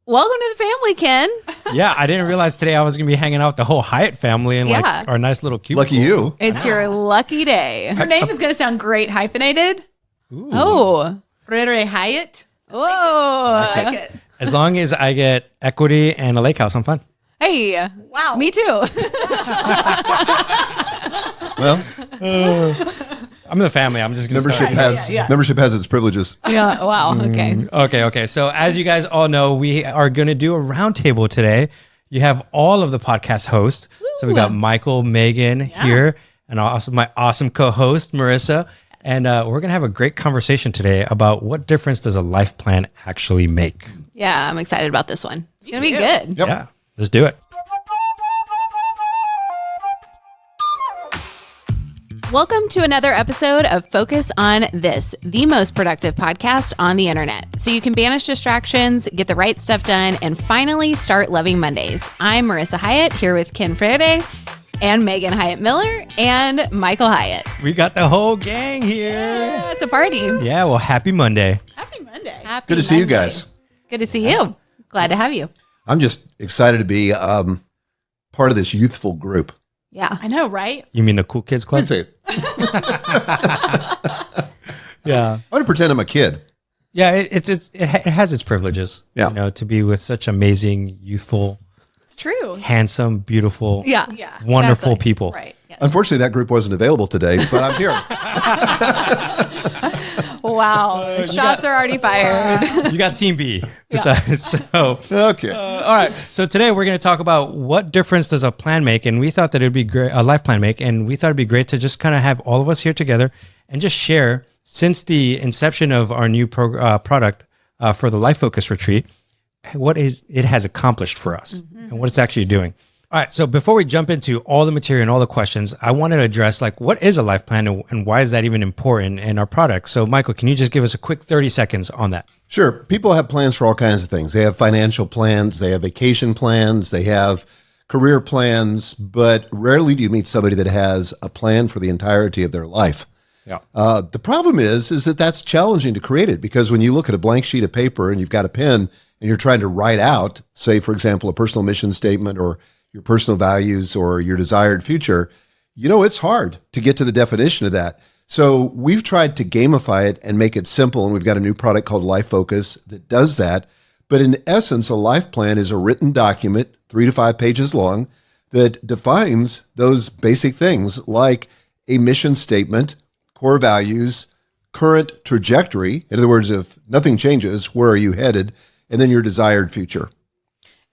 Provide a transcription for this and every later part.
Welcome to the family, Ken. Yeah, I didn't realize today I was going to be hanging out with the whole Hyatt family in like our nice little cubicle. Lucky you. It's your lucky day. Her name is going to sound great hyphenated. Ooh. Oh. Frere Hyatt. Whoa. I like it. As long as I get equity and a lake house, I'm fine. Hey. Wow. Me too. Well, I'm in the family. I'm just going to membership has its privileges. Yeah. Wow. Okay. Okay. So as you guys all know, we are going to do a roundtable today. You have all of the podcast hosts. Woo. So we got Michael, Megan here, and also my awesome co-host, Marissa. And we're going to have a great conversation today about what difference does a life plan actually make. Yeah, I'm excited about this one. It's going to be good. Yep. Yeah, let's do it. Welcome to another episode of Focus on This, the most productive podcast on the internet. So you can banish distractions, get the right stuff done, and finally start loving Mondays. I'm Marissa Hyatt here with Ken Frede and Megan Hyatt Miller and Michael Hyatt. We got the whole gang here. Yeah, it's a party. Yeah, well, happy Monday. Happy Monday. Happy Good to see you Monday. guys. Good to see you. Glad to have you. I'm just excited to be part of this youthful group. Yeah. I know, right? You mean the Cool Kids Club? I'd say it. Yeah. I want to pretend I'm a kid. Yeah, it has its privileges. Yeah. You know, to be with such amazing, youthful, It's true. handsome, beautiful, Yeah. wonderful Exactly. people. Right. Yeah. Unfortunately, that group wasn't available today, but I'm here. Wow. Shots are already fired. You got Team B. Besides, so Okay. all right. So today we're going to talk about what difference does a plan make, and we thought that it'd be great, a life plan make, and we thought it'd be great to just kind of have all of us here together and just share since the inception of our new product for the Life Focus Retreat, what it has accomplished for us and what it's actually doing. All right. So before we jump into all the material and all the questions, I wanted to address like what is a life plan and why is that even important in our product? So Michael, can you just give us a quick 30 seconds on that? Sure. People have plans for all kinds of things. They have financial plans, they have vacation plans, they have career plans, but rarely do you meet somebody that has a plan for the entirety of their life. Yeah. The problem is that that's challenging to create it because when you look at a blank sheet of paper and you've got a pen and you're trying to write out, say, for example, a personal mission statement or your personal values or your desired future, you know, it's hard to get to the definition of that. So we've tried to gamify it and make it simple. And we've got a new product called Life Focus that does that. But in essence, a life plan is a written document, 3 to 5 pages long, that defines those basic things like a mission statement, core values, current trajectory. In other words, if nothing changes, where are you headed? And then your desired future.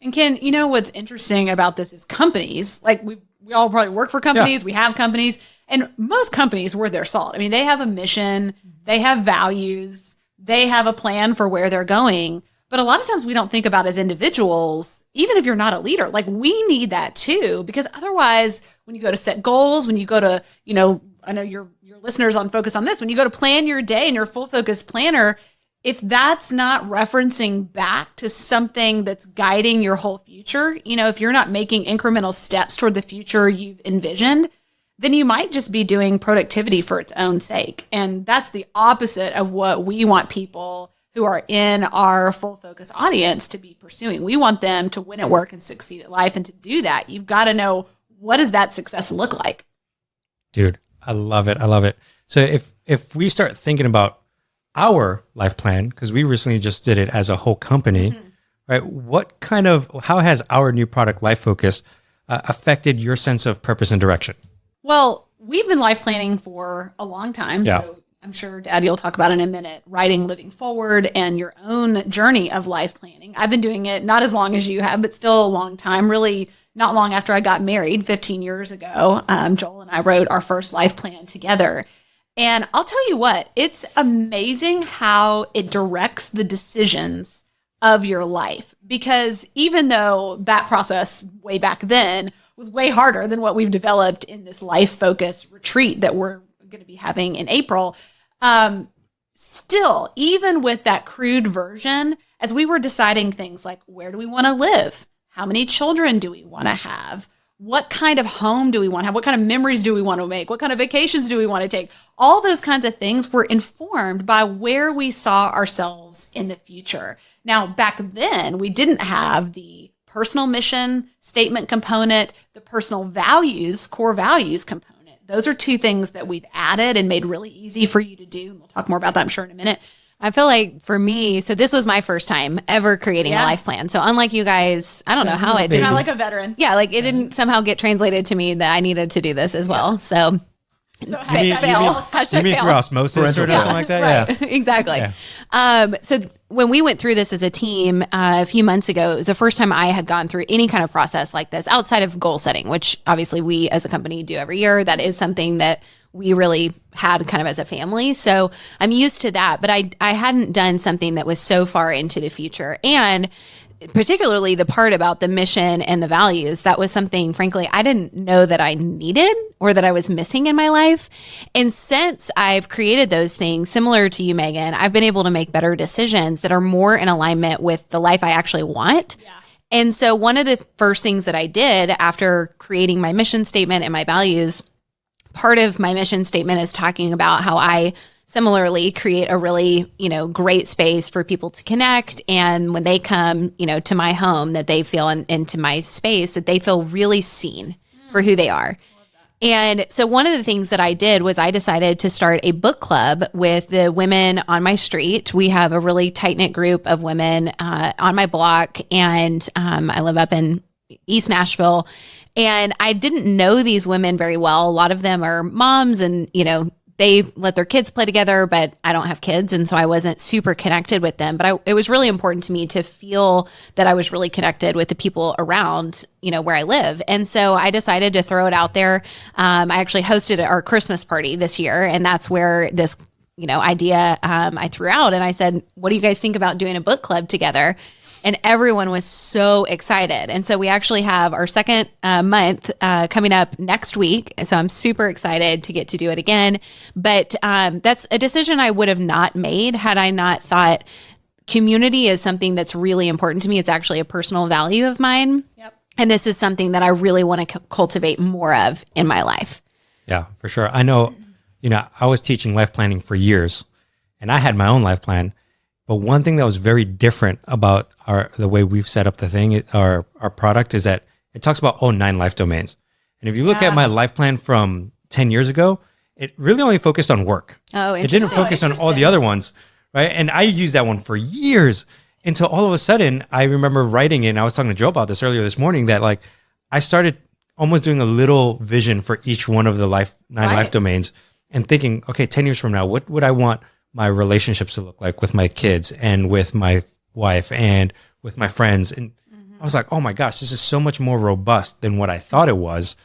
And Ken, you know what's interesting about this is companies, like we all probably work for companies, we have companies, and most companies were their salt. I mean, they have a mission, they have values, they have a plan for where they're going. But a lot of times we don't think about as individuals, even if you're not a leader, like we need that too, because otherwise when you go to set goals, when you go to, you know, I know your listeners on Focus on This, when you go to plan your day in your full focus planner, if that's not referencing back to something that's guiding your whole future, you know, if you're not making incremental steps toward the future you've envisioned, then you might just be doing productivity for its own sake. And that's the opposite of what we want people who are in our full focus audience to be pursuing. We want them to win at work and succeed at life. And to do that, you've got to know, what does that success look like? Dude, I love it. I love it. So if we start thinking about our life plan, because we recently just did it as a whole company, right? How has our new product, Life Focus, affected your sense of purpose and direction? Well, we've been life planning for a long time. Yeah. So I'm sure, Dad, you'll talk about in a minute, writing Living Forward and your own journey of life planning. I've been doing it not as long as you have, but still a long time, really not long after I got married 15 years ago. Joel and I wrote our first life plan together. And I'll tell you what, it's amazing how it directs the decisions of your life. Because even though that process way back then was way harder than what we've developed in this Life Focus retreat that we're going to be having in April, still, even with that crude version, as we were deciding things like, where do we want to live? How many children do we want to have? what kind of home do we want to have? What kind of memories do we want to make? What kind of vacations do we want to take? All those kinds of things were informed by where we saw ourselves in the future. Now, back then, we didn't have the personal mission statement component, the personal values, core values component. Those are two things that we've added and made really easy for you to do. And we'll talk more about that, I'm sure, in a minute. I feel like for me, so this was my first time ever creating a life plan. So unlike you guys, I don't know how it did. Not like a veteran. Yeah, like it didn't somehow get translated to me that I needed to do this as well. So hashtag fail. You mean through osmosis or something like that? Right. Yeah, exactly. Yeah. So when we went through this as a team a few months ago, it was the first time I had gone through any kind of process like this outside of goal setting, which obviously we as a company do every year. That is something that we really had kind of as a family. So I'm used to that, but I hadn't done something that was so far into the future. And particularly the part about the mission and the values, that was something, frankly, I didn't know that I needed or that I was missing in my life. And since I've created those things, similar to you, Megan, I've been able to make better decisions that are more in alignment with the life I actually want. Yeah. And so one of the first things that I did after creating my mission statement and my values, part of my mission statement is talking about how I similarly create a really, great space for people to connect. And when they come, to my home, that they feel into my space, that they feel really seen for who they are. And so one of the things that I did was I decided to start a book club with the women on my street. We have a really tight-knit group of women on my block, and I live up in East Nashville. And I didn't know these women very well. A lot of them are moms and, they let their kids play together, but I don't have kids. And so I wasn't super connected with them. But it was really important to me to feel that I was really connected with the people around, where I live. And so I decided to throw it out there. I actually hosted our Christmas party this year. And that's where this, idea I threw out. And I said, what do you guys think about doing a book club together? And everyone was so excited. And so we actually have our second month coming up next week. So I'm super excited to get to do it again. But that's a decision I would have not made had I not thought community is something that's really important to me. It's actually a personal value of mine. Yep. And this is something that I really want to cultivate more of in my life. Yeah, for sure. I know, I was teaching life planning for years, and I had my own life plan. But one thing that was very different about the way we've set up the thing, our product, is that it talks about 9 life domains. And if you look at my life plan from 10 years ago, it really only focused on work. Oh, it didn't focus on all the other ones, right? And I used that one for years until all of a sudden I remember writing it. And I was talking to Joe about this earlier this morning that I started almost doing a little vision for each one of the 9 life domains and thinking, okay, 10 years from now, what would I want my relationships to look like with my kids and with my wife and with my friends? And I was like, oh my gosh, this is so much more robust than what I thought it was,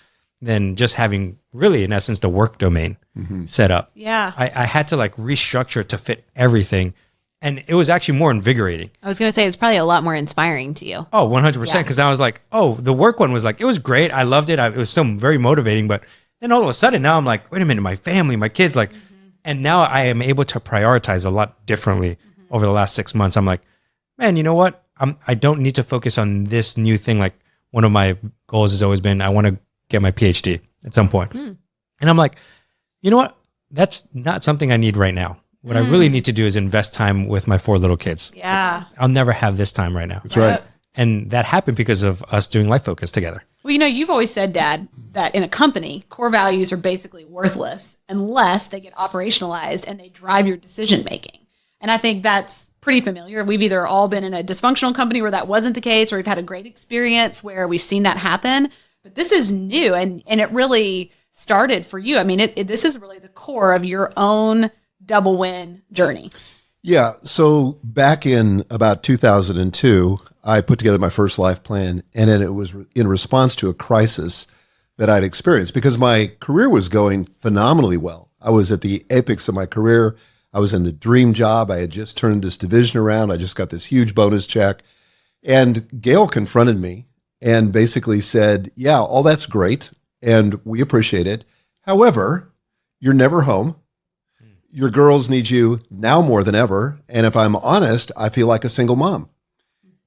than just having really, in essence, the work domain set up. Yeah. I had to restructure to fit everything. And it was actually more invigorating. I was going to say, it's probably a lot more inspiring to you. Oh, 100%. Because I was like, the work one was it was great. I loved it. It was still very motivating. But then all of a sudden now I'm like, wait a minute, my family, my kids, and now I am able to prioritize a lot differently over the last 6 months. I'm like, man, you know what? I don't need to focus on this new thing. One of my goals has always been, I want to get my PhD at some point. And I'm like, you know what? That's not something I need right now. What I really need to do is invest time with my 4 little kids. Yeah. I'll never have this time right now. That's right. And that happened because of us doing Life Focus together. Well, you've always said, Dad, that in a company, core values are basically worthless unless they get operationalized and they drive your decision making. And I think that's pretty familiar. We've either all been in a dysfunctional company where that wasn't the case, or we've had a great experience where we've seen that happen. But this is new, and it really started for you. I mean, this is really the core of your own double win journey. Yeah. So back in about 2002, I put together my first life plan, and then it was in response to a crisis that I'd experienced because my career was going phenomenally well. I was at the apex of my career. I was in the dream job. I had just turned this division around. I just got this huge bonus check. And Gail confronted me and basically said, yeah, all that's great, and we appreciate it. However, you're never home. Your girls need you now more than ever. And if I'm honest, I feel like a single mom.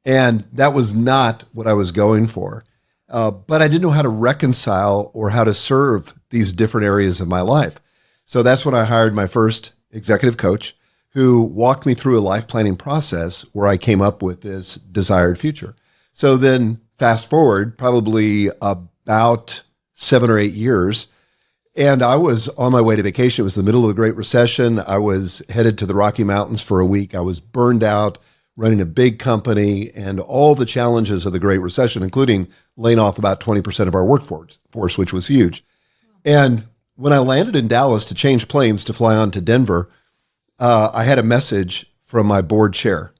And that was not what I was going for. but I didn't know how to reconcile or how to serve these different areas of my life. So that's when I hired my first executive coach, who walked me through a life planning process where I came up with this desired future. So then fast forward probably about 7 or 8 years, and I was on my way to vacation. It was the middle of the Great Recession. I was headed to the Rocky Mountains for a week. I was burned out running a big company and all the challenges of the Great Recession, including laying off about 20% of our workforce, which was huge. And when I landed in Dallas to change planes to fly on to Denver, I had a message from my board chair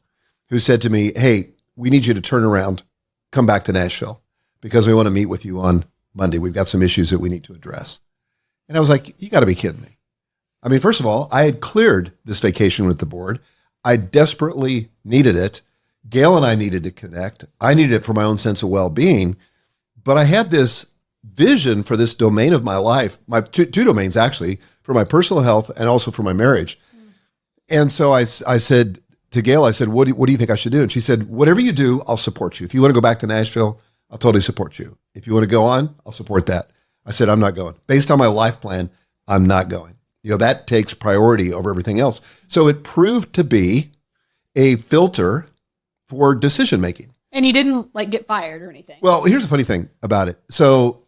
who said to me, "Hey, we need you to turn around, come back to Nashville because we want to meet with you on Monday. We've got some issues that we need to address." And I was like, "You got to be kidding me." I mean, first of all, I had cleared this vacation with the board. I desperately needed it. Gail and I needed to connect. I needed it for my own sense of well-being, but I had this vision for this domain of my life, my two domains actually, for my personal health and also for my marriage. And so I said to Gail, I said, what do you think I should do? And she said, "Whatever you do, I'll support you. If you want to go back to Nashville, I'll totally support you. If you want to go on, I'll support that." I said, "I'm not going. Based on my life plan, I'm not going." That takes priority over everything else. So it proved to be a filter for decision making. And you didn't get fired or anything. Well, here's the funny thing about it. So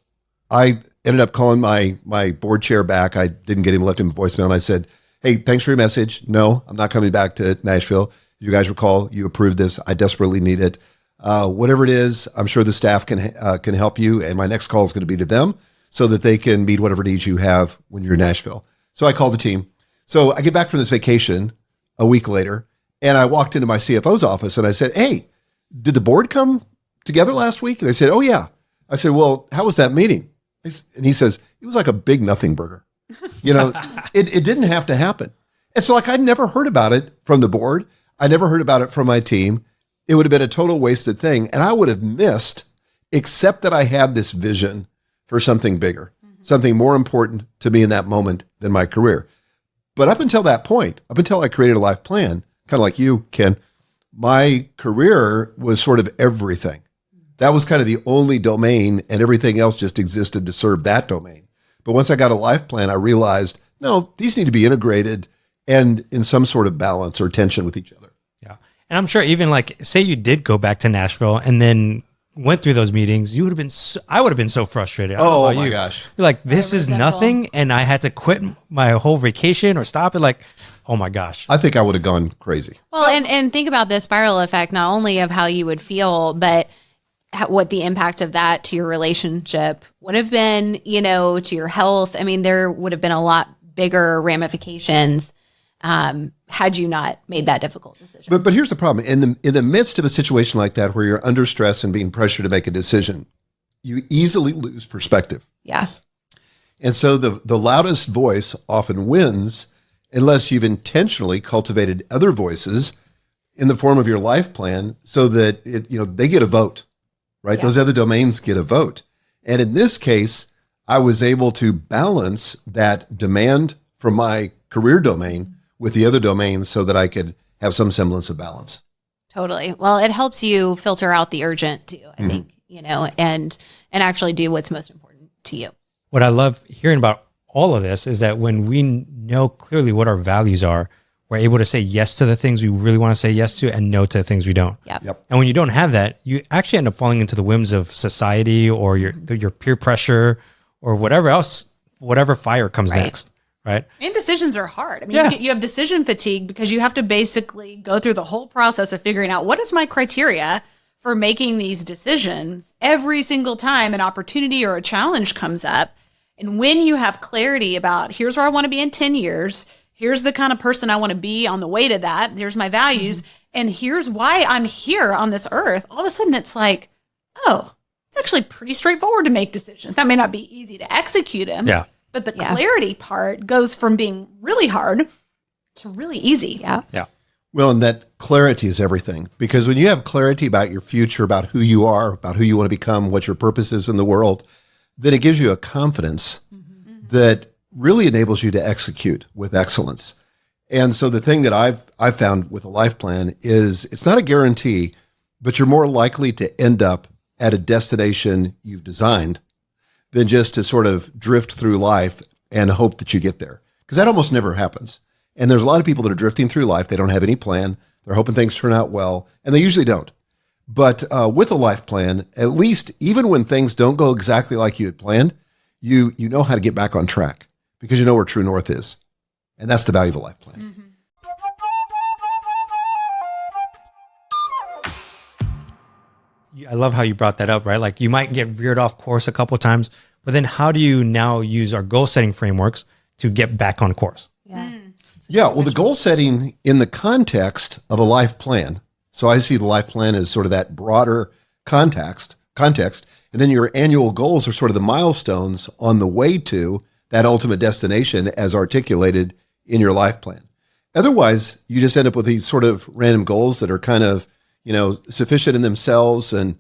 I ended up calling my board chair back. I didn't get him, left him a voicemail, and I said, "Hey, thanks for your message. No, I'm not coming back to Nashville. You guys recall, you approved this. I desperately need it. Whatever it is, I'm sure the staff can help you. And my next call is going to be to them so that they can meet whatever needs you have when you're in Nashville." So I called the team. So I get back from this vacation a week later, and I walked into my CFO's office and I said, "Hey, did the board come together last week?" And they said, "Oh yeah." I said, "Well, how was that meeting?" And he says, "It was like a big nothing burger." It didn't have to happen. And so I'd never heard about it from the board. I never heard about it from my team. It would have been a total wasted thing. And I would have missed, except that I had this vision for something bigger, something more important to me in that moment than my career. But up until that point, up until I created a life plan, kind of like you, Ken, my career was sort of everything. That was kind of the only domain, and everything else just existed to serve that domain. But once I got a life plan, I realized, no, these need to be integrated and in some sort of balance or tension with each other. Yeah. And I'm sure even say you did go back to Nashville and then went through those meetings, you would have been, I would have been so frustrated. Oh my gosh. You're like, this is nothing. And I had to quit my whole vacation or stop it. Oh my gosh. I think I would have gone crazy. Well, and think about the spiral effect, not only of how you would feel, but what the impact of that to your relationship would have been, to your health. I mean, there would have been a lot bigger ramifications had you not made that difficult decision. But here's the problem. In the midst of a situation like that, where you're under stress and being pressured to make a decision, you easily lose perspective. Yeah. And so the loudest voice often wins unless you've intentionally cultivated other voices in the form of your life plan so that they get a vote. Right? Yeah. Those other domains get a vote. And in this case, I was able to balance that demand from my career domain with the other domains so that I could have some semblance of balance. Totally. Well, it helps you filter out the urgent too, I think, and actually do what's most important to you. What I love hearing about all of this is that when we know clearly what our values are, we're able to say yes to the things we really want to say yes to and no to the things we don't. Yep. And when you don't have that, you actually end up falling into the whims of society or your peer pressure or whatever else, whatever fire comes next. Right. And decisions are hard. I mean, you have decision fatigue because you have to basically go through the whole process of figuring out what is my criteria for making these decisions every single time an opportunity or a challenge comes up. And when you have clarity about here's where I want to be in 10 years, here's the kind of person I want to be on the way to that. Here's my values. And here's why I'm here on this earth. All of a sudden it's like, oh, it's actually pretty straightforward to make decisions. That may not be easy to execute them. Yeah. But the clarity part goes from being really hard to really easy. Yeah. Yeah. Well, and that clarity is everything. Because when you have clarity about your future, about who you are, about who you want to become, what your purpose is in the world, then it gives you a confidence that really enables you to execute with excellence. And so the thing that I've found with a life plan is it's not a guarantee, but you're more likely to end up at a destination you've designed than just to sort of drift through life and hope that you get there. Because that almost never happens. And there's a lot of people that are drifting through life. They don't have any plan. They're hoping things turn out well, and they usually don't. But with a life plan, at least even when things don't go exactly like you had planned, you know how to get back on track because you know where true north is. And that's the value of a life plan. Mm-hmm. I love how you brought that up, right? Like you might get veered off course a couple of times, but then how do you now use our goal setting frameworks to get back on course? Yeah. Yeah, well, the goal setting in the context of a life plan. So I see the life plan as sort of that broader context, and then your annual goals are sort of the milestones on the way to that ultimate destination as articulated in your life plan. Otherwise, you just end up with these sort of random goals that are kind of, sufficient in themselves and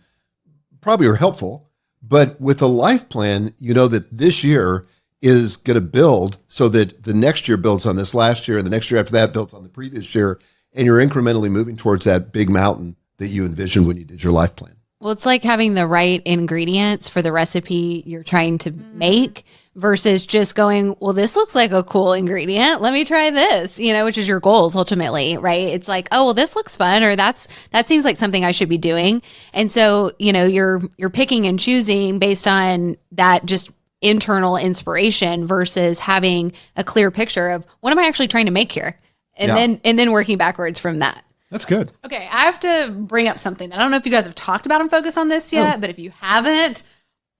probably are helpful. But with a life plan, you know that this year is going to build so that the next year builds on this last year, and the next year after that builds on the previous year, and you're incrementally moving towards that big mountain that you envisioned when you did your life plan. Well, it's like having the right ingredients for the recipe you're trying to make versus just going, well, this looks like a cool ingredient. Let me try this, which is your goals ultimately, right? It's like, oh, well, this looks fun, or that seems like something I should be doing. And so, you're picking and choosing based on that just internal inspiration versus having a clear picture of what am I actually trying to make here? And then working backwards from that. That's good. Okay, I have to bring up something. I don't know if you guys have talked about and focus on this yet, but if you haven't,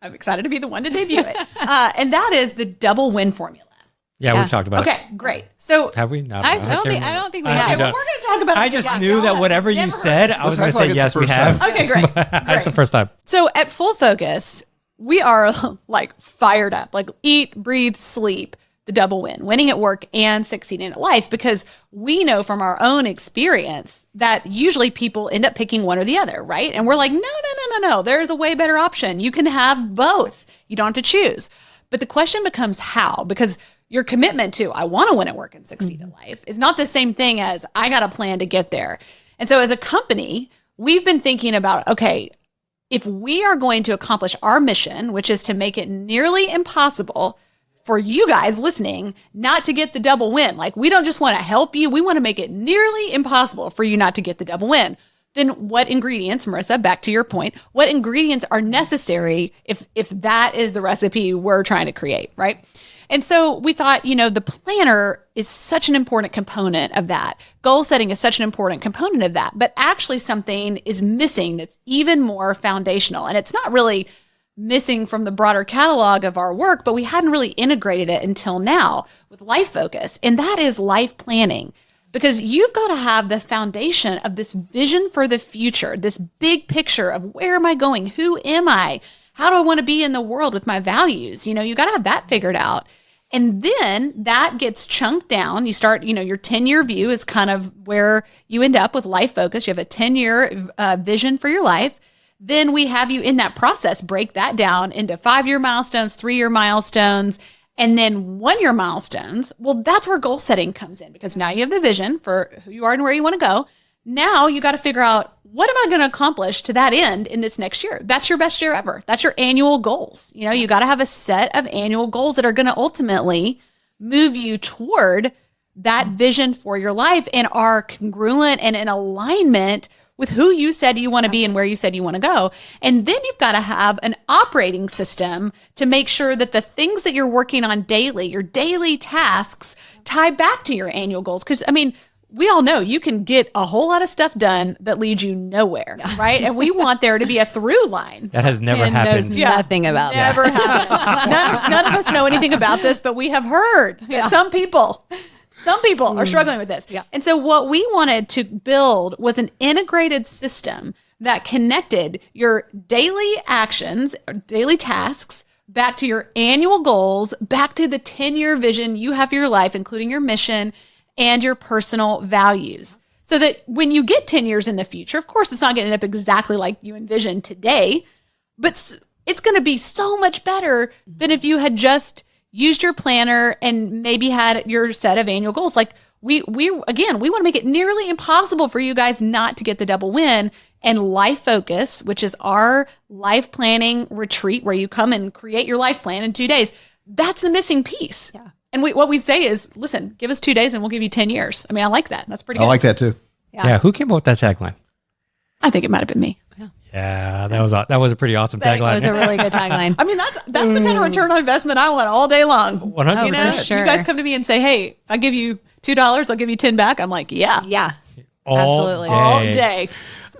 I'm excited to be the one to debut it. And that is the double win formula. Yeah, we've talked about it. Okay, great. So Have we? No, I don't think we have. okay, well, we're going to talk about it. I just knew that whatever you said, I was going to say, yes, we have. Okay, great. That's the first time. So at Full Focus, we are like fired up, like eat, breathe, sleep, the double win, winning at work and succeeding at life, because we know from our own experience that usually people end up picking one or the other, right? And we're like, no, there's a way better option. You can have both. You don't have to choose. But the question becomes how, because your commitment to, I want to win at work and succeed at life is not the same thing as I got a plan to get there. And so as a company, we've been thinking about, okay, if we are going to accomplish our mission, which is to make it nearly impossible for you guys listening not to get the double win, like we don't just want to help you, we want to make it nearly impossible for you not to get the double win, then what ingredients, Marissa, back to your point, what ingredients are necessary if that is the recipe we're trying to create, right? And so we thought, the planner is such an important component of that. Goal setting is such an important component of that, but actually something is missing that's even more foundational. And it's not really missing from the broader catalog of our work, but we hadn't really integrated it until now with Life Focus. And that is life planning, because you've got to have the foundation of this vision for the future, this big picture of where am I going? Who am I? How do I want to be in the world with my values? You got to have that figured out. And then that gets chunked down. You start, your 10-year view is kind of where you end up with Life Focus. You have a 10-year vision for your life. Then we have you in that process, break that down into 5-year milestones, 3-year milestones, and then 1-year milestones. Well, that's where goal setting comes in, because now you have the vision for who you are and where you want to go. Now you got to figure out, what am I going to accomplish to that end in this next year? That's your best year ever. That's your annual goals. You got to have a set of annual goals that are going to ultimately move you toward that vision for your life and are congruent and in alignment with who you said you want to be and where you said you want to go. And then you've got to have an operating system to make sure that the things that you're working on daily, your daily tasks, tie back to your annual goals. Because, we all know you can get a whole lot of stuff done that leads you nowhere, right? And we want there to be a through line. That has never Ken happened. knows nothing about that. Never happened. None of us know anything about this, but we have heard that some people are struggling with this. Yeah. And so what we wanted to build was an integrated system that connected your daily actions, or daily tasks, back to your annual goals, back to the 10-year vision you have for your life, including your mission and your personal values. So that when you get 10 years in the future, of course, it's not going to end up exactly like you envisioned today, but it's going to be so much better than if you had just used your planner and maybe had your set of annual goals. Like, we again, we want to make it nearly impossible for you guys not to get the double win. And Life Focus, which is our life planning retreat where you come and create your life plan in 2 days, that's the missing piece. Yeah. And what we say is, listen, give us 2 days and we'll give you 10 years. I mean, I like that. That's pretty good. I like that too. Yeah. Who came up with that tagline? I think it might have been me. Yeah, that was a pretty awesome tagline. That was a really good tagline. I mean, that's the kind of return on investment I want all day long. 100%. You know, Sure. you guys come to me and say, hey, I give you $2, I'll give you 10 back. I'm like, yeah. Absolutely. All day.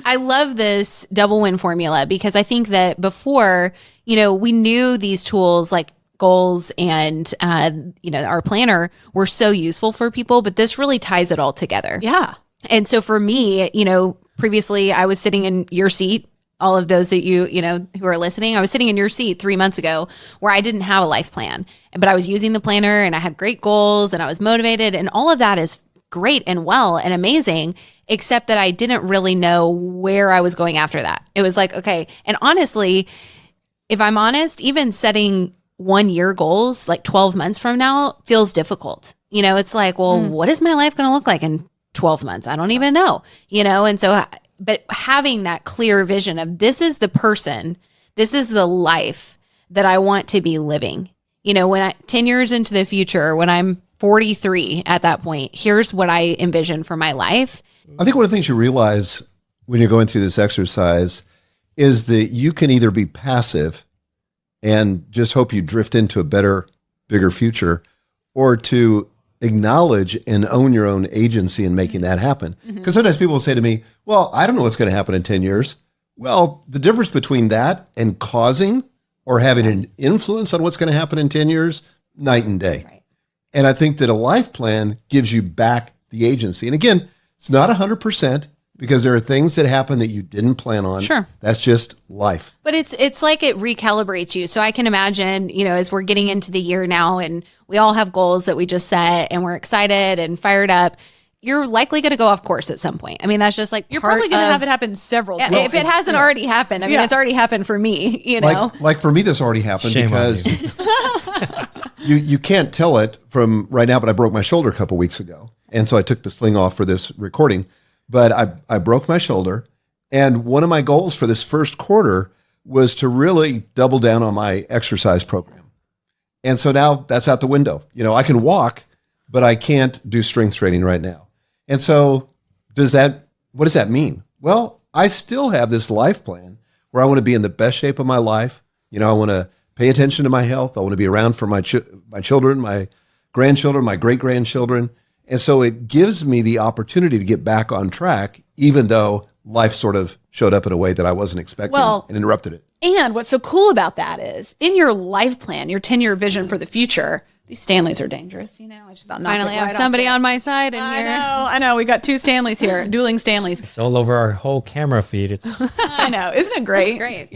I love this double win formula because I think that before, we knew these tools like goals and, our planner were so useful for people, but this really ties it all together. Yeah. And so for me, previously I was sitting in your seat. All of those that you who are listening, I was sitting in your seat 3 months ago where I didn't have a life plan, but I was using the planner and I had great goals and I was motivated and all of that is great and well and amazing, except that I didn't really know where I was going after that. It was like, okay. And honestly, if I'm honest, even setting 1 year goals, like 12 months from now feels difficult. It's like, well, what is my life going to look like in 12 months? I don't even know, and so but having that clear vision of this is the person, this is the life that I want to be living. 10 years into the future, when I'm 43 at that point, here's what I envision for my life. I think one of the things you realize when you're going through this exercise is that you can either be passive and just hope you drift into a better, bigger future, or to acknowledge and own your own agency in making that happen. Because sometimes people will say to me, well, I don't know what's going to happen in 10 years. Well, the difference between that and causing or having an influence on what's going to happen in 10 years, night and day. Right. And I think that a life plan gives you back the agency. And again, it's not 100% because there are things that happen that you didn't plan on. Sure. That's just life. But it's like it recalibrates you. So I can imagine, as we're getting into the year now and we all have goals that we just set and we're excited and fired up, you're likely going to go off course at some point. I mean, that's just like you're probably going to have it happen several times. If it hasn't already happened, I mean, it's already happened for me, Like for me, this already happened. Shame because you can't tell it from right now, but I broke my shoulder a couple weeks ago. And so I took the sling off for this recording. But I broke my shoulder, and one of my goals for this first quarter was to really double down on my exercise program. And so now that's out the window. I can walk, but I can't do strength training right now. And so what does that mean? Well, I still have this life plan where I want to be in the best shape of my life. I want to pay attention to my health. I want to be around for my children, my grandchildren, my great-grandchildren. And so it gives me the opportunity to get back on track, even though life sort of showed up in a way that I wasn't expecting and interrupted it. And what's so cool about that is in your life plan, your 10-year vision for the future, these Stanleys are dangerous. I just about finally have somebody on my side in here. I know. We got 2 Stanleys here, dueling Stanleys. It's all over our whole camera feed. I know. Isn't it great? It's great.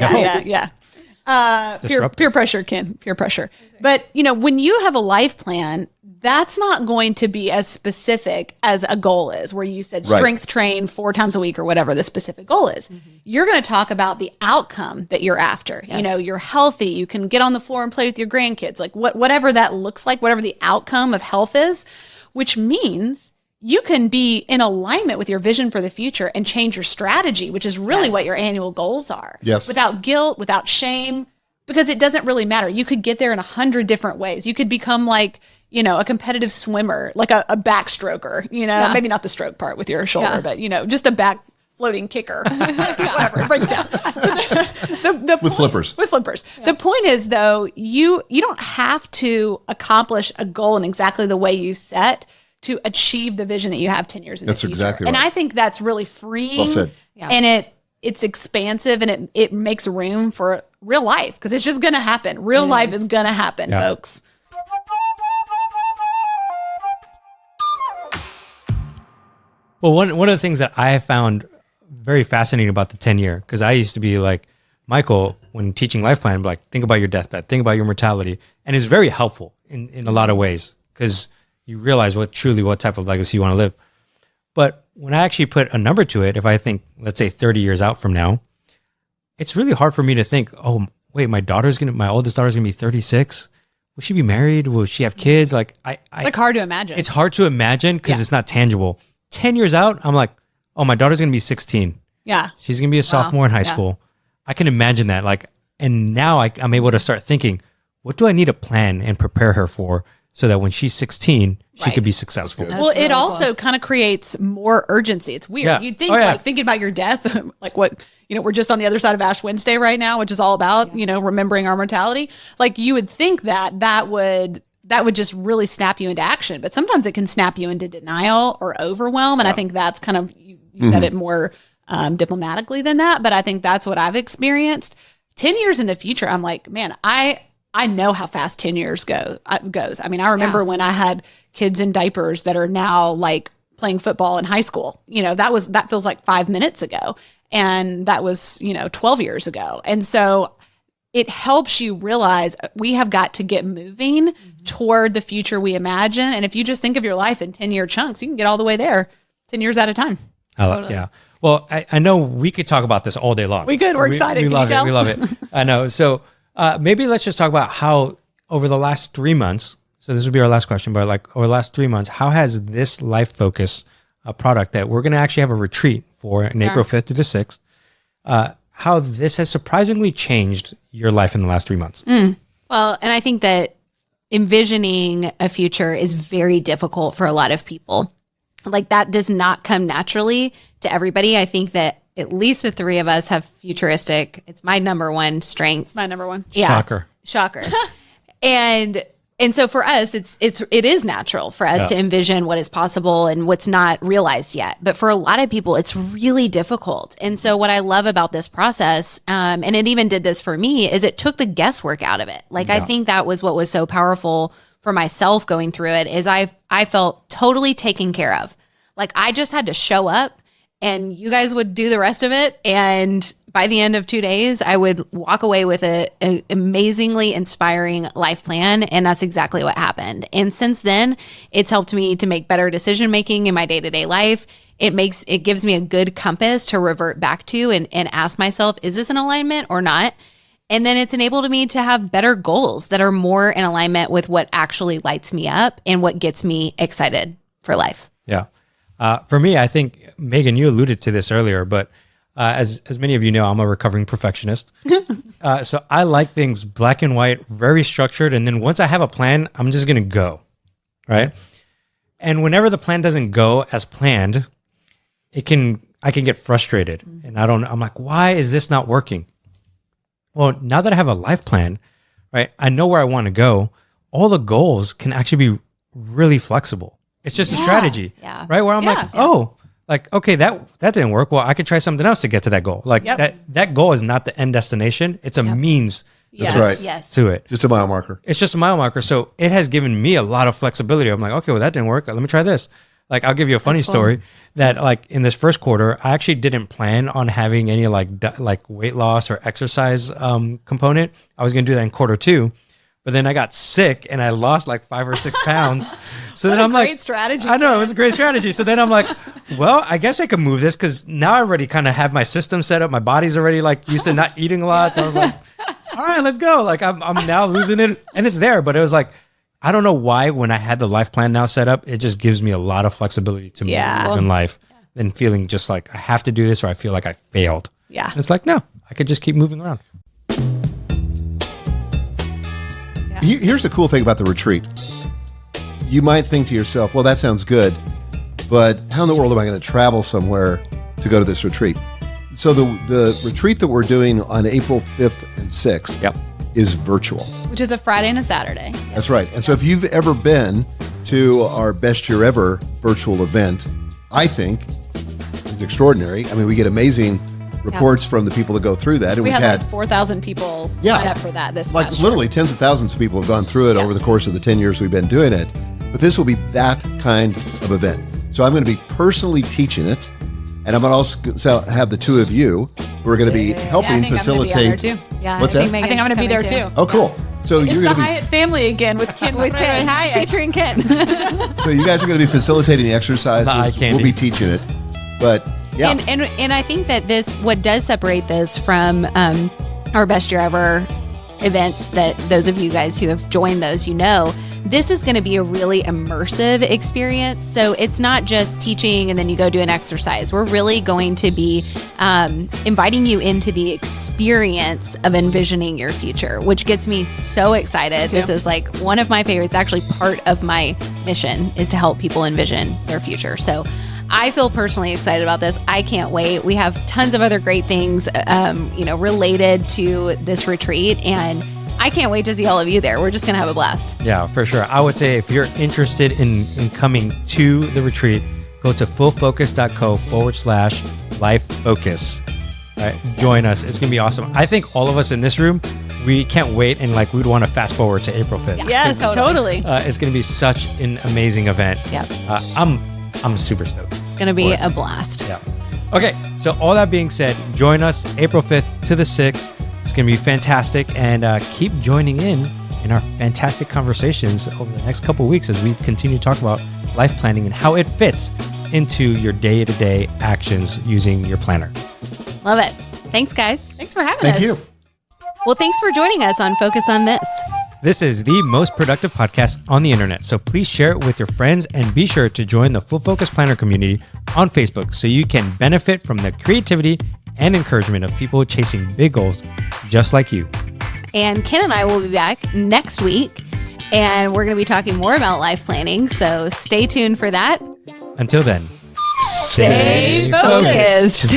Yeah. Peer pressure, Ken. Peer pressure. But, when you have a life plan, that's not going to be as specific as a goal is, where you said strength train 4 times a week or whatever the specific goal is. You're going to talk about the outcome that you're after. Yes. You're healthy. You can get on the floor and play with your grandkids, like whatever that looks like, whatever the outcome of health is, which means you can be in alignment with your vision for the future and change your strategy, which is really what your annual goals are. Yes. Without guilt, without shame, because it doesn't really matter. You could get there in 100 different ways. You could become like, a competitive swimmer, like a backstroker, maybe not the stroke part with your shoulder, but, just a back floating kicker, whatever, it breaks down. With flippers. With flippers. Yeah. The point is, though, you don't have to accomplish a goal in exactly the way you set to achieve the vision that you have 10 years in the future. That's exactly right. And I think that's really freeing. Well said. Yeah. And it's expansive, and it makes room for real life, because it's just going to happen. Real life is going to happen, folks. Well, one of the things that I have found very fascinating about the 10-year, because I used to be like, Michael, when teaching life plan, like, think about your deathbed, think about your mortality. And it's very helpful in a lot of ways, because you realize what type of legacy you want to live. But when I actually put a number to it, if I think, let's say 30 years out from now, it's really hard for me to think, oh, wait, my oldest daughter's going to be 36. will she be married? Will she have kids? Like It's like hard to imagine. it's hard to imagine because it's not tangible. 10 years out, I'm like, oh, my daughter's going to be 16. Yeah. She's going to be a sophomore in high school. I can imagine that. Like, and now I'm able to start thinking, what do I need to plan and prepare her for so that when she's 16, she could be successful? Well, it also kind of creates more urgency. It's weird. Yeah. You'd think, Oh, yeah. like, thinking about your death, like what, we're just on the other side of Ash Wednesday right now, which is all about, remembering our mortality. Like, you would think that would just really snap you into action. But sometimes it can snap you into denial or overwhelm. And I think that's kind of, you said it more diplomatically than that. But I think that's what I've experienced. 10 years in the future, I'm like, man, I know how fast 10 years goes. I mean, I remember when I had kids in diapers that are now like playing football in high school. That feels like 5 minutes ago. And that was, 12 years ago. And so it helps you realize we have got to get moving toward the future we imagine. And if you just think of your life in 10-year chunks, you can get all the way there 10 years at a time. Yeah. Well, I know we could talk about this all day long. We could. We're excited. We Can love you it. tell? We love it. I know. So maybe let's just talk about how over the last 3 months, so this will be our last question, but like over the last 3 months, how has this Life Focus product that we're going to actually have a retreat for in April 5th to the 6th, how this has surprisingly changed your life in the last 3 months? Well, and I think that envisioning a future is very difficult for a lot of people. Like, that does not come naturally to everybody. I think that at least the three of us have futuristic. It's my number one strength. My number one. Yeah. Shocker. And so for us, it is natural for us to envision what is possible and what's not realized yet. But for a lot of people, it's really difficult. And so what I love about this process, and it even did this for me, is it took the guesswork out of it. Like, I think that was what was so powerful for myself going through it, is I felt totally taken care of. Like, I just had to show up and you guys would do the rest of it. And by the end of 2 days, I would walk away with an amazingly inspiring life plan. And that's exactly what happened. And since then, it's helped me to make better decision making in my day-to-day life. It gives me a good compass to revert back to and ask myself, is this in alignment or not? And then it's enabled me to have better goals that are more in alignment with what actually lights me up and what gets me excited for life. Yeah. For me, I think, Megan, you alluded to this earlier, but as many of you know, I'm a recovering perfectionist. So I like things black and white, very structured. And then once I have a plan, I'm just going to go. Right. And whenever the plan doesn't go as planned, I can get frustrated. And I'm like, why is this not working? Well, now that I have a life plan, right, I know where I want to go. All the goals can actually be really flexible. It's just a strategy, right? Where I'm like, okay, that didn't work. Well, I could try something else to get to that goal. Like that goal is not the end destination. It's a means That's right. Yes. to it. Just a mile marker. It's just a mile marker. So it has given me a lot of flexibility. I'm like, okay, well, that didn't work. Let me try this. Like, I'll give you a funny story that, like, in this first quarter, I actually didn't plan on having any like weight loss or exercise component. I was going to do that in quarter 2. But then I got sick and I lost like 5 or 6 pounds. So then I'm like, great strategy. I know, it was a great strategy. So then I'm like, well, I guess I could move this because now I already kind of have my system set up. My body's already like used to not eating a lot. So I was like, all right, let's go. Like, I'm now losing it and it's there. But it was like, I don't know why when I had the life plan now set up, it just gives me a lot of flexibility to move in life than feeling just like I have to do this or I feel like I failed. Yeah. And it's like, no, I could just keep moving around. Here's the cool thing about the retreat. You might think to yourself, well, that sounds good, but how in the world am I going to travel somewhere to go to this retreat? So the retreat that we're doing on April 5th and 6th is virtual. Which is a Friday and a Saturday. That's right. And so if you've ever been to our Best Year Ever virtual event, I think it's extraordinary. I mean, we get amazing reports from the people that go through that. And We we've had like 4,000 people sign up for that this like past literally tens of thousands of people have gone through it over the course of the 10 years we've been doing it. But this will be that kind of event. So I'm going to be personally teaching it. And I'm going to also have the two of you who are going to be helping facilitate. I'm going to be on there too. Yeah, What's that? I think I'm going to be there too. Oh, cool. So It's you're the going to be Hyatt family again with Ken. With Ken, Hyatt. featuring Ken. so you guys are going to be facilitating the exercises. eye candy. We'll be teaching it. But yeah. And I think that what does separate this from our Best Year Ever events that those of you guys who have joined those, this is going to be a really immersive experience. So it's not just teaching and then you go do an exercise. We're really going to be inviting you into the experience of envisioning your future, which gets me so excited. This is like one of my favorites. Actually, part of my mission is to help people envision their future. So I feel personally excited about this. I can't wait. We have tons of other great things, related to this retreat, and I can't wait to see all of you there. We're just going to have a blast. Yeah, for sure. I would say if you're interested in coming to the retreat, go to fullfocus.co/life focus. All right, join us. It's going to be awesome. I think all of us in this room, we can't wait, and we'd want to fast forward to April 5th. Yes, totally. It's going to be such an amazing event. Yeah. I'm super stoked. It's going to be a blast. Yeah. Okay, so all that being said, join us April 5th to the 6th. It's going to be fantastic, and keep joining in our fantastic conversations over the next couple of weeks as we continue to talk about life planning and how it fits into your day-to-day actions using your planner. Love it. Thanks, guys. Thanks for having us. Thank you. Well, thanks for joining us on Focus on This. This is the most productive podcast on the internet, so please share it with your friends and be sure to join the Full Focus Planner community on Facebook so you can benefit from the creativity and encouragement of people chasing big goals just like you. And Ken and I will be back next week, and we're going to be talking more about life planning, so stay tuned for that. Until then, Stay focused.